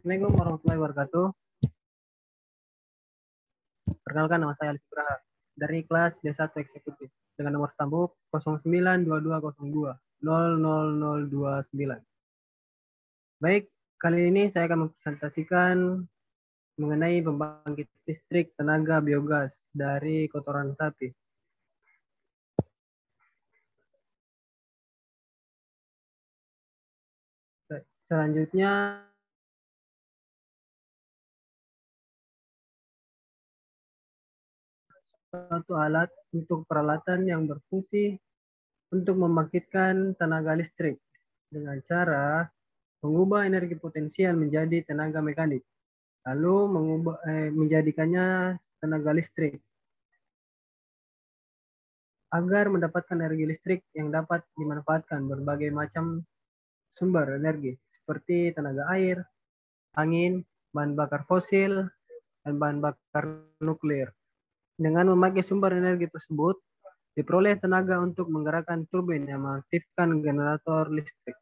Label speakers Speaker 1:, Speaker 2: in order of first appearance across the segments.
Speaker 1: Assalamualaikum warahmatullahi wabarakatuh. Perkenalkan, nama saya Alif Ibrahim dari kelas D1 Eksekutif dengan nomor stambuk 092202 Baik, kali ini saya akan mempresentasikan mengenai pembangkit listrik tenaga biogas dari kotoran sapi. Selanjutnya, suatu alat untuk peralatan yang berfungsi untuk membangkitkan tenaga listrik dengan cara mengubah energi potensial menjadi tenaga mekanik, lalu menjadikannya tenaga listrik agar mendapatkan energi listrik yang dapat dimanfaatkan berbagai macam sumber energi seperti tenaga air, angin, bahan bakar fosil, dan bahan bakar nuklir. Dengan memakai sumber energi tersebut, diperoleh tenaga untuk menggerakkan turbin yang mengaktifkan generator listrik.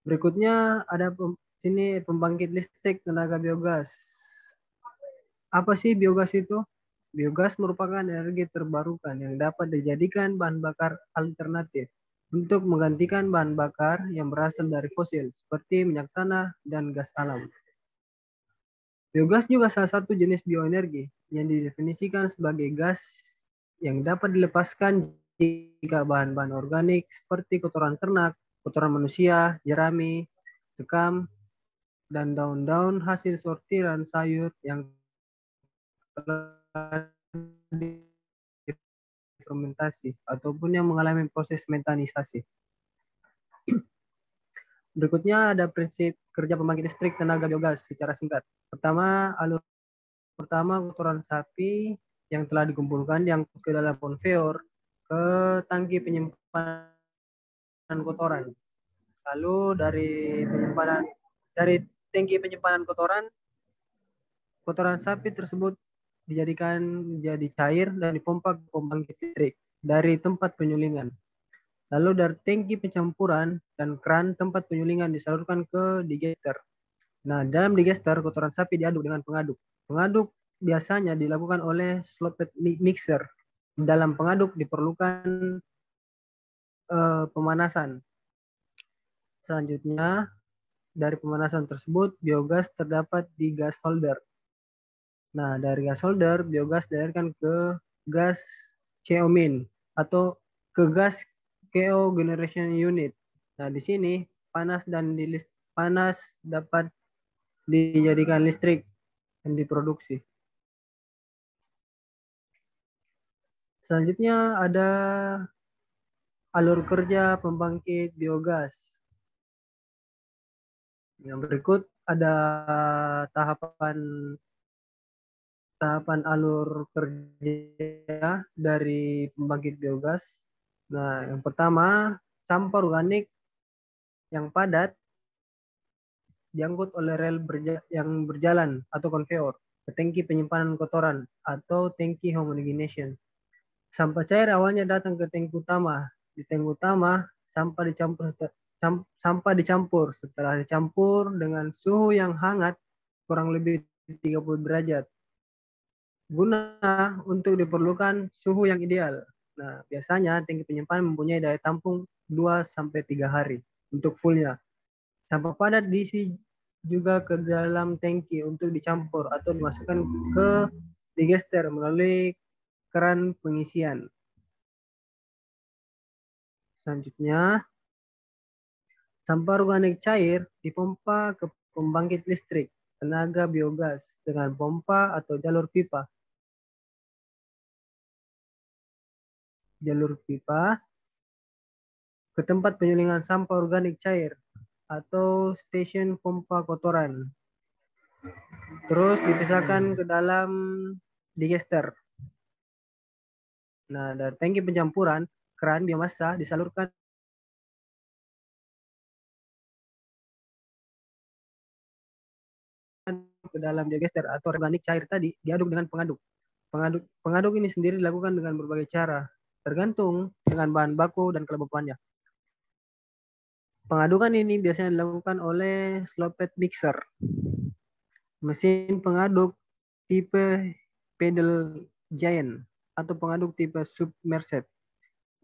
Speaker 1: Berikutnya ada sini pembangkit listrik tenaga biogas. Apa sih biogas itu? Biogas merupakan energi terbarukan yang dapat dijadikan bahan bakar alternatif untuk menggantikan bahan bakar yang berasal dari fosil seperti minyak tanah dan gas alam. Biogas juga salah satu jenis bioenergi yang didefinisikan sebagai gas yang dapat dilepaskan jika bahan-bahan organik seperti kotoran ternak, kotoran manusia, jerami, sekam, dan daun-daun hasil sortiran sayur yang telah fermentasi ataupun yang mengalami proses metanisasi. Berikutnya ada prinsip kerja pembangkit listrik tenaga biogas secara singkat. Alur pertama kotoran sapi yang telah dikumpulkan diangkut ke dalam konveyor ke tangki penyimpanan kotoran. Lalu dari tangki penyimpanan kotoran sapi tersebut dijadikan menjadi cair dan dipompa ke pembangkit listrik dari tempat penyulingan. Lalu dari tangki pencampuran dan keran tempat penyulingan disalurkan ke digester. Nah, dalam digester kotoran sapi diaduk dengan pengaduk. Pengaduk biasanya dilakukan oleh sloped mixer. Dalam pengaduk diperlukan pemanasan. Selanjutnya, dari pemanasan tersebut biogas terdapat di gas holder. Nah, dari gas holder, biogas dilahirkan ke gas CO-min atau ke gas CO generation unit. Nah, di sini panas dapat dijadikan listrik dan diproduksi. Selanjutnya ada alur kerja pembangkit biogas. Yang berikut ada tahapan alur kerja dari pembangkit biogas. Nah, yang pertama, sampah organik yang padat diangkut oleh rel yang berjalan atau konveyor ke tangki penyimpanan kotoran atau tangki homogenation. Sampah cair awalnya datang ke tangki utama. Di tangki utama, sampah dicampur. Setelah dicampur dengan suhu yang hangat, kurang lebih 30 derajat. Guna untuk diperlukan suhu yang ideal. Nah, biasanya tangki penyimpanan mempunyai daya tampung 2-3 hari untuk fullnya. Sampah padat diisi juga ke dalam tangki untuk dicampur atau dimasukkan ke digester melalui keran pengisian. Selanjutnya, sampah organik cair dipompa ke pembangkit listrik tenaga biogas dengan pompa atau jalur pipa. Jalur pipa ke tempat penyulingan sampah organik cair atau stasiun pompa kotoran. Terus dipisahkan ke dalam digester. Nah, dari tangki pencampuran, keran biomasa disalurkan ke dalam digester atau organik cair tadi diaduk dengan pengaduk. Pengaduk ini sendiri dilakukan dengan berbagai cara, tergantung dengan bahan baku dan kelembapannya. Pengadukan ini biasanya dilakukan oleh sloped mixer, mesin pengaduk tipe pedal giant, atau pengaduk tipe submerged.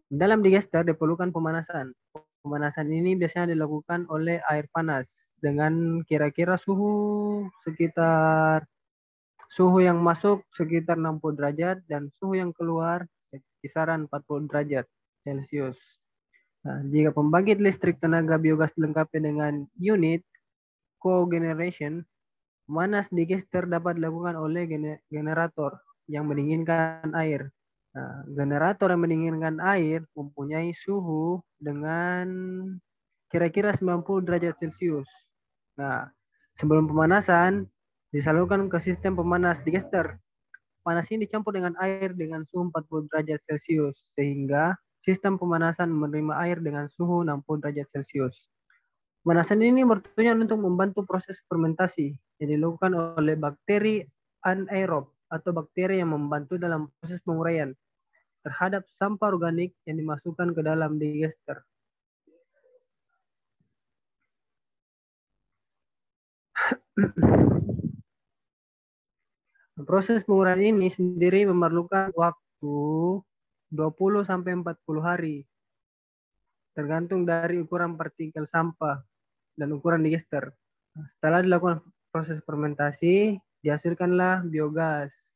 Speaker 1: Dalam digester diperlukan pemanasan. Pemanasan ini biasanya dilakukan oleh air panas dengan kira-kira suhu yang masuk sekitar 60 derajat dan suhu yang keluar kisaran 40 derajat Celcius. Nah, jika pembangkit listrik tenaga biogas dilengkapi dengan unit cogeneration, panas digester dapat dilakukan oleh generator yang mendinginkan air. Nah, generator yang mendinginkan air mempunyai suhu dengan kira-kira 90 derajat Celcius. Nah, sebelum pemanasan disalurkan ke sistem pemanas digester. Panas ini dicampur dengan air dengan suhu 40 derajat Celcius sehingga sistem pemanasan menerima air dengan suhu 60 derajat Celcius. Pemanasan ini bertujuan untuk membantu proses fermentasi yang dilakukan oleh bakteri anaerob atau bakteri yang membantu dalam proses penguraian terhadap sampah organik yang dimasukkan ke dalam digester. Proses penguraian ini sendiri memerlukan waktu 20 sampai 40 hari tergantung dari ukuran partikel sampah dan ukuran digester. Setelah dilakukan proses fermentasi, dihasilkanlah biogas.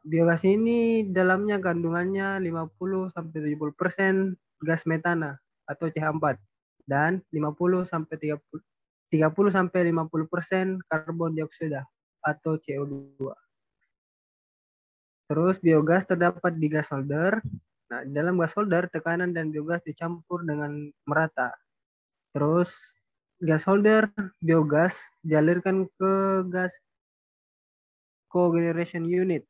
Speaker 1: Biogas ini dalamnya kandungannya 50 sampai 70% gas metana atau CH4 dan 50 sampai 30 sampai 50% karbon dioksida atau CO2. Terus biogas terdapat di gas holder. Nah, di dalam gas holder tekanan dan biogas dicampur dengan merata. Terus gas holder biogas dialirkan ke gas cogeneration unit.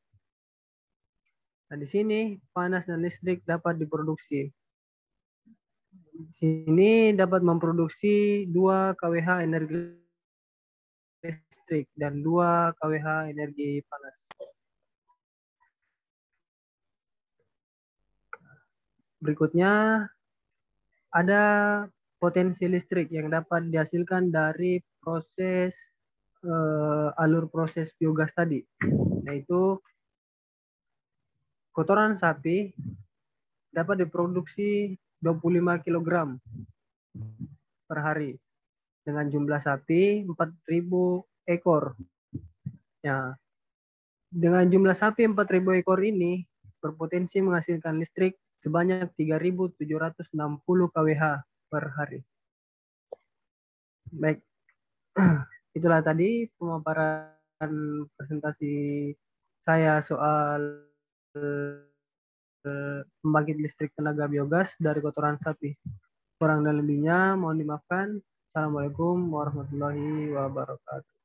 Speaker 1: Nah, di sini panas dan listrik dapat diproduksi. Di sini dapat memproduksi 2 kWh energi listrik dan 2 kWh energi panas. Berikutnya ada potensi listrik yang dapat dihasilkan dari proses alur proses biogas tadi, yaitu kotoran sapi dapat diproduksi 25 kg per hari dengan jumlah sapi 4.000 ekor. Ya, dengan jumlah sapi 4.000 ekor ini berpotensi menghasilkan listrik sebanyak 3.760 kWh per hari. Baik, itulah tadi pemaparan presentasi saya soal pembangkit listrik tenaga biogas dari kotoran sapi. Kurang dan lebihnya mohon dimaafkan. Assalamualaikum warahmatullahi wabarakatuh.